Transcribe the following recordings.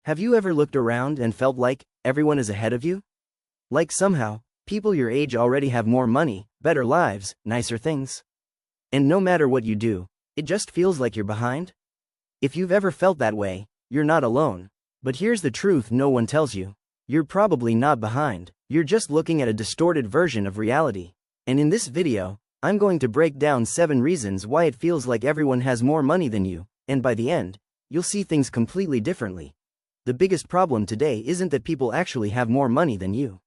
Have you ever looked around and felt like everyone is ahead of you? Like somehow, people your age already have more money, better lives, nicer things. And no matter what you do, it just feels like you're behind? If you've ever felt that way, you're not alone. But here's the truth no one tells you. You're probably not behind. You're just looking at a distorted version of reality. And in this video, I'm going to break down 7 reasons why it feels like everyone has more money than you, and by the end, you'll see things completely differently. The biggest problem today isn't that people actually have more money than you.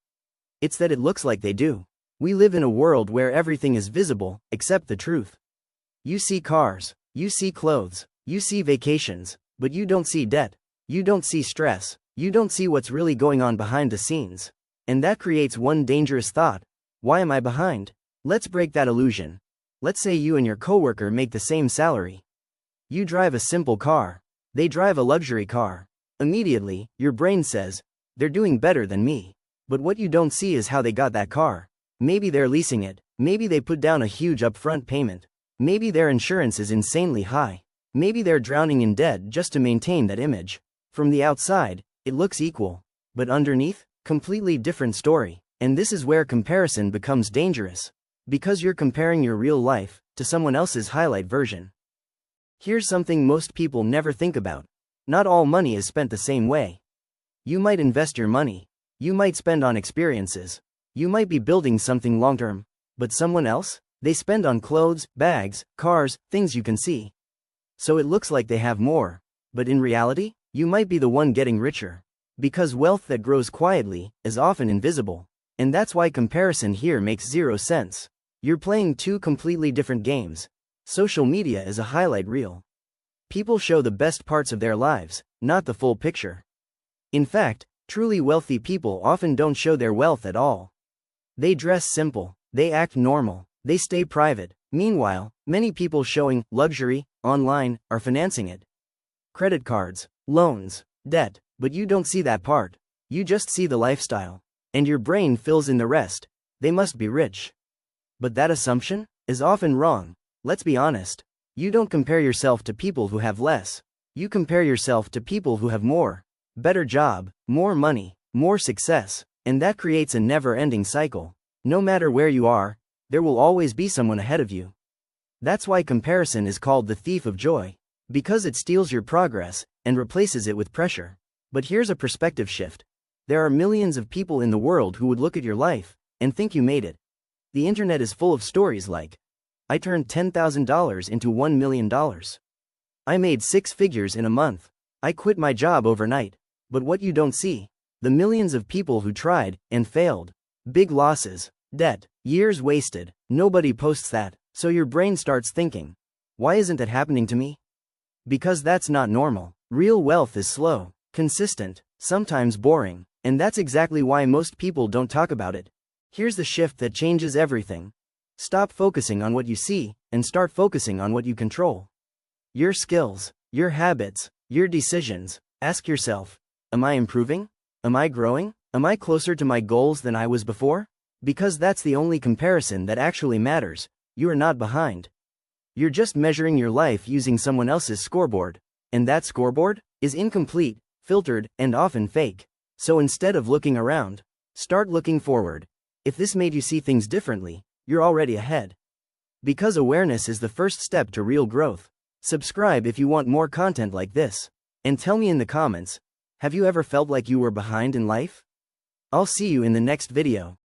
It's that it looks like they do. We live in a world where everything is visible, except the truth. You see cars, you see clothes, you see vacations, but you don't see debt. You don't see stress. You don't see what's really going on behind the scenes. And that creates one dangerous thought. Why am I behind? Let's break that illusion. Let's say you and your coworker make the same salary. You drive a simple car. They drive a luxury car. Immediately, your brain says, they're doing better than me. But what you don't see is how they got that car. Maybe they're leasing it. Maybe they put down a huge upfront payment. Maybe their insurance is insanely high. Maybe they're drowning in debt just to maintain that image. From the outside, it looks equal. But underneath, completely different story. And this is where comparison becomes dangerous. Because you're comparing your real life to someone else's highlight version. Here's something most people never think about. Not all money is spent the same way. You might invest your money. You might spend on experiences. You might be building something long-term. But someone else? They spend on clothes, bags, cars, things you can see. So it looks like they have more. But in reality, you might be the one getting richer. Because wealth that grows quietly is often invisible. And that's why comparison here makes zero sense. You're playing two completely different games. Social media is a highlight reel. People show the best parts of their lives, not the full picture. In fact, truly wealthy people often don't show their wealth at all. They dress simple, they act normal, they stay private. Meanwhile, many people showing luxury online are financing it. Credit cards, loans, debt, but you don't see that part. You just see the lifestyle. And your brain fills in the rest. They must be rich. But that assumption is often wrong. Let's be honest. You don't compare yourself to people who have less. You compare yourself to people who have more. Better job, more money, more success. And that creates a never-ending cycle. No matter where you are, there will always be someone ahead of you. That's why comparison is called the thief of joy. Because it steals your progress and replaces it with pressure. But here's a perspective shift. There are millions of people in the world who would look at your life and think you made it. The internet is full of stories like, I turned $10,000 into $1 million. I made 6 figures in a month. I quit my job overnight. But what you don't see, the millions of people who tried and failed. Big losses, debt, years wasted. Nobody posts that. So your brain starts thinking, why isn't that happening to me? Because that's not normal. Real wealth is slow, consistent, sometimes boring. And that's exactly why most people don't talk about it. Here's the shift that changes everything. Stop focusing on what you see, and start focusing on what you control. Your skills, your habits, your decisions. Ask yourself, am I improving? Am I growing? Am I closer to my goals than I was before? Because that's the only comparison that actually matters. You are not behind. You're just measuring your life using someone else's scoreboard. And that scoreboard is incomplete, filtered, and often fake. So instead of looking around, start looking forward. If this made you see things differently, you're already ahead. Because awareness is the first step to real growth. Subscribe if you want more content like this. And tell me in the comments, have you ever felt like you were behind in life? I'll see you in the next video.